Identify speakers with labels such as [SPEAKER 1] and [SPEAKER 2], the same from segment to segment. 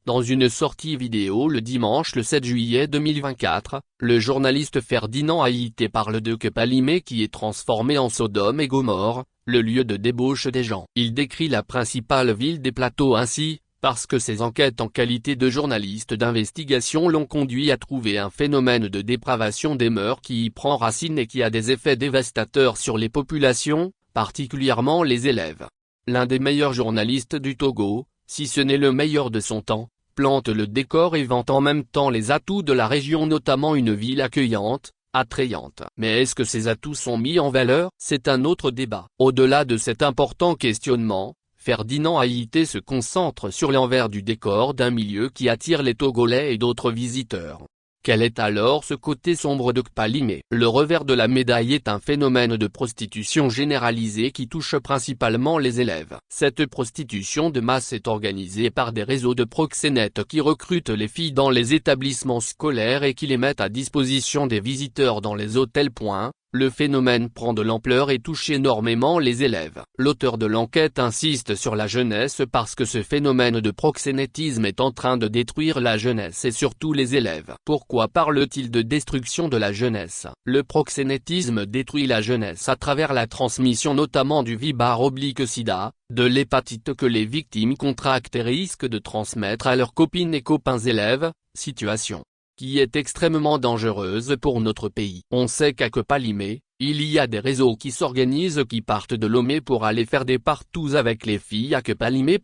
[SPEAKER 1] Dans une sortie vidéo le dimanche le 7 juillet 2024, le journaliste Ferdinand Haïté parle de Kepalimé qui est transformé en Sodome et Gomorrhe, le lieu de débauche des gens. Il décrit la principale ville des plateaux ainsi, parce que ses enquêtes en qualité de journaliste d'investigation l'ont conduit à trouver un phénomène de dépravation des mœurs qui y prend racine et qui a des effets dévastateurs sur les populations, particulièrement les élèves. L'un des meilleurs journalistes du Togo, si ce n'est le meilleur de son temps, plante le décor et vante en même temps les atouts de la région, notamment une ville accueillante, attrayante. Mais est-ce que ces atouts sont mis en valeur? C'est un autre débat. Au-delà de cet important questionnement, Ferdinand Haïté se concentre sur l'envers du décor d'un milieu qui attire les Togolais et d'autres visiteurs. Quel est alors ce côté sombre de Kepalimé? Le revers de la médaille est un phénomène de prostitution généralisée qui touche principalement les élèves. Cette prostitution de masse est organisée par des réseaux de proxénètes qui recrutent les filles dans les établissements scolaires et qui les mettent à disposition des visiteurs dans les hôtels. Le phénomène prend de l'ampleur et touche énormément les élèves. L'auteur de l'enquête insiste sur la jeunesse parce que ce phénomène de proxénétisme est en train de détruire la jeunesse et surtout les élèves. Pourquoi parle-t-il de destruction de la jeunesse? Le proxénétisme détruit la jeunesse à travers la transmission notamment du VIH/SIDA, de l'hépatite que les victimes contractent et risquent de transmettre à leurs copines et copains élèves, situation qui est extrêmement dangereuse pour notre pays. On sait qu'à Kepalimé, il y a des réseaux qui s'organisent qui partent de Lomé pour aller faire des partous avec les filles à Kepalimé.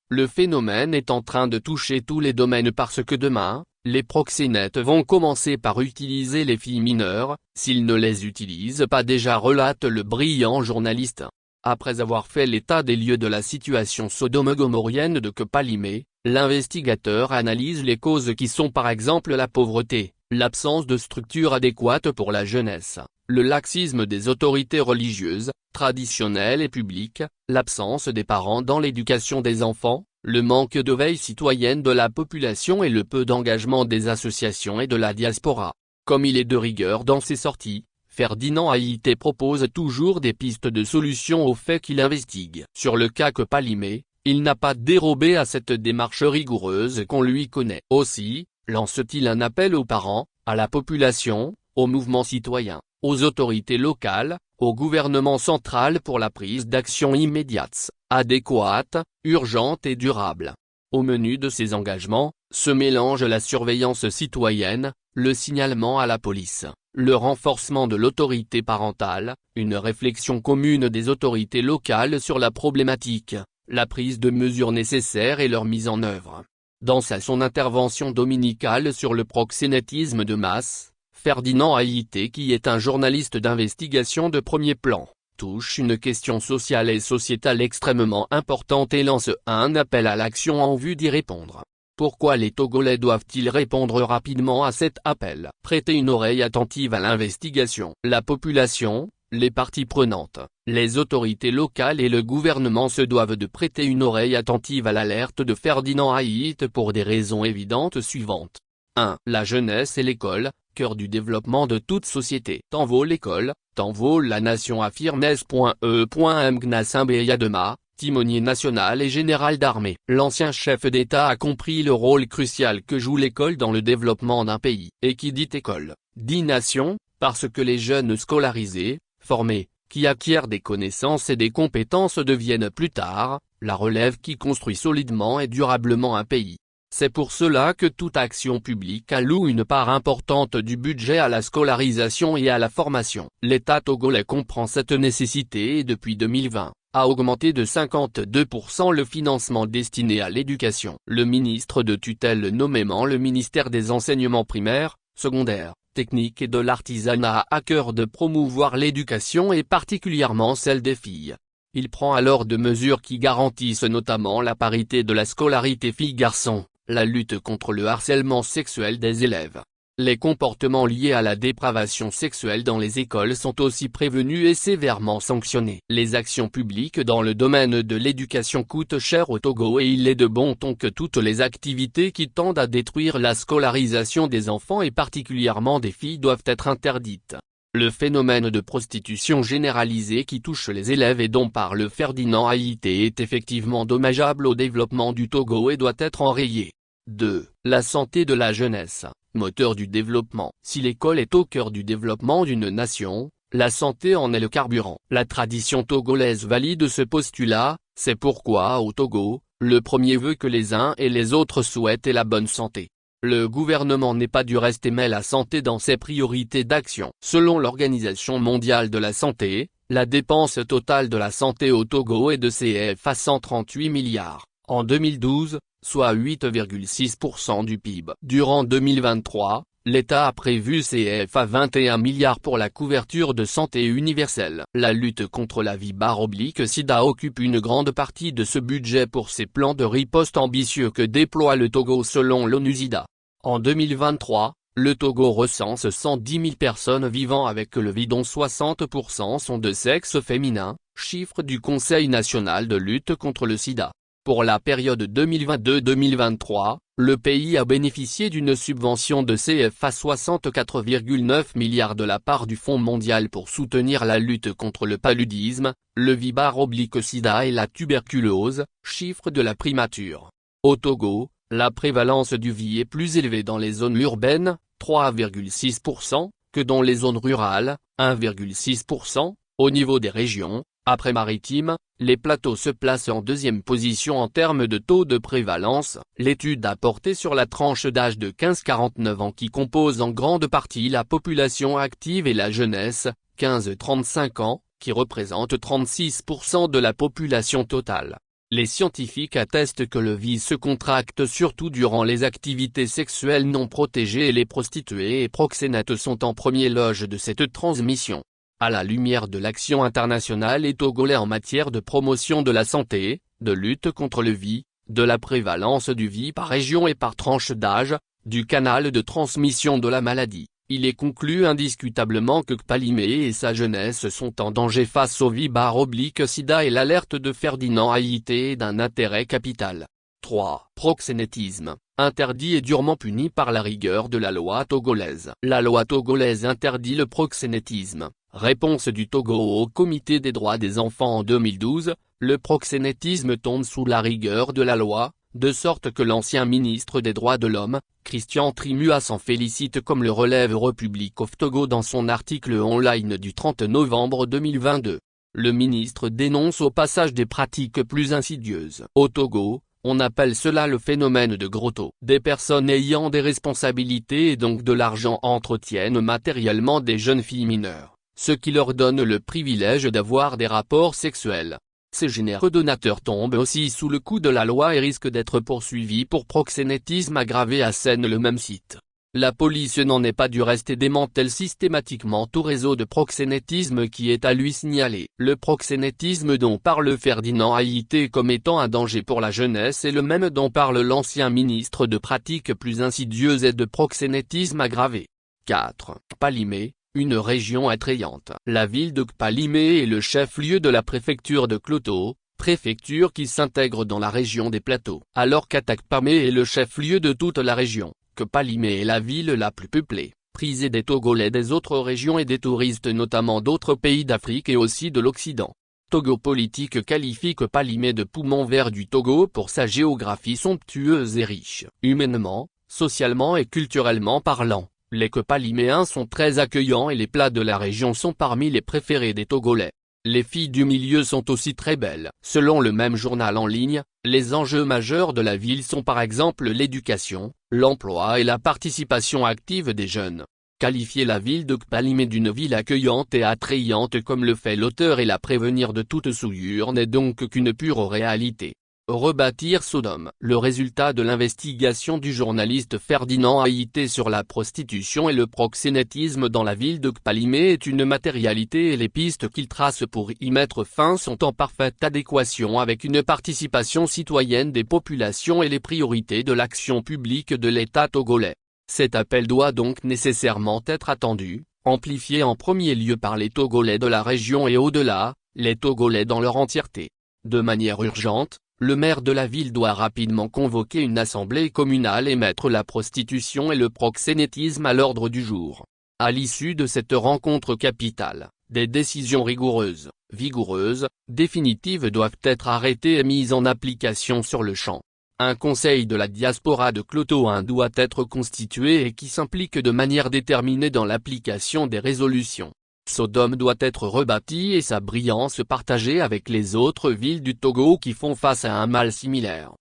[SPEAKER 1] Le phénomène est en train de toucher tous les domaines parce que demain, les proxénètes vont commencer par utiliser les filles mineures, s'ils ne les utilisent pas déjà, relate le brillant journaliste. Après avoir fait l'état des lieux de la situation sodome-gomorrienne de Kepalimé, l'investigateur analyse les causes qui sont par exemple la pauvreté, l'absence de structure adéquate pour la jeunesse, le laxisme des autorités religieuses, traditionnelles et publiques, l'absence des parents dans l'éducation des enfants, le manque de veille citoyenne de la population et le peu d'engagement des associations et de la diaspora. Comme il est de rigueur dans ses sorties, Ferdinand Haïté propose toujours des pistes de solutions aux faits qu'il investigue. Sur le cas Kepalimé, il n'a pas dérobé à cette démarche rigoureuse qu'on lui connaît. Aussi, lance-t-il un appel aux parents, à la population, aux mouvements citoyens, aux autorités locales, au gouvernement central pour la prise d'actions immédiates, adéquates, urgentes et durables. Au menu de ces engagements, se mélange la surveillance citoyenne, le signalement à la police, le renforcement de l'autorité parentale, une réflexion commune des autorités locales sur la problématique, la prise de mesures nécessaires et leur mise en œuvre. Dans son intervention dominicale sur le proxénétisme de masse, Ferdinand Haïté, qui est un journaliste d'investigation de premier plan, touche une question sociale et sociétale extrêmement importante et lance un appel à l'action en vue d'y répondre. Pourquoi les Togolais doivent-ils répondre rapidement à cet appel? Prêter une oreille attentive à l'investigation. La population, les parties prenantes, les autorités locales et le gouvernement se doivent de prêter une oreille attentive à l'alerte de Ferdinand Haïté pour des raisons évidentes suivantes. 1. La jeunesse et l'école, cœur du développement de toute société. Tant vaut l'école, tant vaut la nation, affirme S.E.Mgna Yadema, timonier national et général d'armée. L'ancien chef d'État a compris le rôle crucial que joue l'école dans le développement d'un pays. Et qui dit école, dit nation, parce que les jeunes scolarisés, formés, qui acquièrent des connaissances et des compétences deviennent plus tard, la relève qui construit solidement et durablement un pays. C'est pour cela que toute action publique alloue une part importante du budget à la scolarisation et à la formation. L'État togolais comprend cette nécessité et depuis 2020, a augmenté de 52% le financement destiné à l'éducation. Le ministre de tutelle nommément le ministère des enseignements primaires, secondaires, techniques et de l'artisanat a à cœur de promouvoir l'éducation et particulièrement celle des filles. Il prend alors de mesures qui garantissent notamment la parité de la scolarité filles-garçons, la lutte contre le harcèlement sexuel des élèves. Les comportements liés à la dépravation sexuelle dans les écoles sont aussi prévenus et sévèrement sanctionnés. Les actions publiques dans le domaine de l'éducation coûtent cher au Togo et il est de bon ton que toutes les activités qui tendent à détruire la scolarisation des enfants et particulièrement des filles doivent être interdites. Le phénomène de prostitution généralisée qui touche les élèves et dont parle Ferdinand Haïté est effectivement dommageable au développement du Togo et doit être enrayé. 2. La santé de la jeunesse, moteur du développement. Si l'école est au cœur du développement d'une nation, la santé en est le carburant. La tradition togolaise valide ce postulat, c'est pourquoi au Togo, le premier vœu que les uns et les autres souhaitent est la bonne santé. Le gouvernement n'est pas du reste et met la santé dans ses priorités d'action. Selon l'Organisation mondiale de la santé, la dépense totale de la santé au Togo est de CFA 138 milliards, en 2012, soit 8,6% du PIB. Durant 2023, l'État a prévu CFA 21 milliards pour la couverture de santé universelle. La lutte contre la VIH/SIDA occupe une grande partie de ce budget pour ses plans de riposte ambitieux que déploie le Togo selon l'ONU-SIDA. En 2023, le Togo recense 110 000 personnes vivant avec le VIH dont 60% sont de sexe féminin, chiffre du Conseil national de lutte contre le sida. Pour la période 2022-2023, le pays a bénéficié d'une subvention de CFA 64,9 milliards de la part du Fonds mondial pour soutenir la lutte contre le paludisme, le VIH/SIDA et la tuberculose, chiffre de la primature. Au Togo, la prévalence du VIH est plus élevée dans les zones urbaines, 3,6%, que dans les zones rurales, 1,6%, au niveau des régions. Après Maritime, les plateaux se placent en deuxième position en termes de taux de prévalence. L'étude a porté sur la tranche d'âge de 15-49 ans qui compose en grande partie la population active et la jeunesse, 15-35 ans, qui représente 36% de la population totale. Les scientifiques attestent que le VIH se contracte surtout durant les activités sexuelles non protégées et les prostituées et proxénètes sont en premier loge de cette transmission. À la lumière de l'action internationale et togolais en matière de promotion de la santé, de lutte contre le VIH, de la prévalence du VIH par région et par tranche d'âge, du canal de transmission de la maladie, il est conclu indiscutablement que Kpalimé et sa jeunesse sont en danger face au VIH/SIDA et l'alerte de Ferdinand Haïté est d'un intérêt capital. 3. Proxénétisme, interdit et durement puni par la rigueur de la loi togolaise. La loi togolaise interdit le proxénétisme. Réponse du Togo au Comité des droits des enfants en 2012, le proxénétisme tombe sous la rigueur de la loi, de sorte que l'ancien ministre des droits de l'homme, Christian Trimua s'en félicite comme le relève Republic of Togo dans son article online du 30 novembre 2022. Le ministre dénonce au passage des pratiques plus insidieuses. Au Togo, on appelle cela le phénomène de grotto. Des personnes ayant des responsabilités et donc de l'argent entretiennent matériellement des jeunes filles mineures, ce qui leur donne le privilège d'avoir des rapports sexuels. Ces généreux donateurs tombent aussi sous le coup de la loi et risquent d'être poursuivis pour proxénétisme aggravé à Sène le même site. La police n'en est pas du reste et démantèle systématiquement tout réseau de proxénétisme qui est à lui signalé. Le proxénétisme dont parle Ferdinand Haïté comme étant un danger pour la jeunesse est le même dont parle l'ancien ministre de pratiques plus insidieuses et de proxénétisme aggravé. 4. Kpalimé, une région attrayante. La ville de Kpalimé est le chef-lieu de la préfecture de Kloto, préfecture qui s'intègre dans la région des plateaux. Alors qu'Atakpamé est le chef-lieu de toute la région. Kpalimé est la ville la plus peuplée, prisée des Togolais des autres régions et des touristes notamment d'autres pays d'Afrique et aussi de l'Occident. Togo Politique qualifie Kpalimé de poumon vert du Togo pour sa géographie somptueuse et riche. Humainement, socialement et culturellement parlant, les Kpaliméens sont très accueillants et les plats de la région sont parmi les préférés des Togolais. Les filles du milieu sont aussi très belles. Selon le même journal en ligne, les enjeux majeurs de la ville sont par exemple l'éducation, l'emploi et la participation active des jeunes. Qualifier la ville de Kpalimé d'une ville accueillante et attrayante comme le fait l'auteur et la prévenir de toute souillure n'est donc qu'une pure réalité. Rebâtir Sodome. Le résultat de l'investigation du journaliste Ferdinand Haïté sur la prostitution et le proxénétisme dans la ville de Kpalimé est une matérialité et les pistes qu'il trace pour y mettre fin sont en parfaite adéquation avec une participation citoyenne des populations et les priorités de l'action publique de l'État togolais. Cet appel doit donc nécessairement être attendu, amplifié en premier lieu par les Togolais de la région et au-delà, les Togolais dans leur entièreté. De manière urgente, le maire de la ville doit rapidement convoquer une assemblée communale et mettre la prostitution et le proxénétisme à l'ordre du jour. À l'issue de cette rencontre capitale, des décisions rigoureuses, vigoureuses, définitives doivent être arrêtées et mises en application sur le champ. Un conseil de la diaspora de Kloto doit être constitué et qui s'implique de manière déterminée dans l'application des résolutions. Sodome doit être rebâtie et sa brillance partagée avec les autres villes du Togo qui font face à un mal similaire.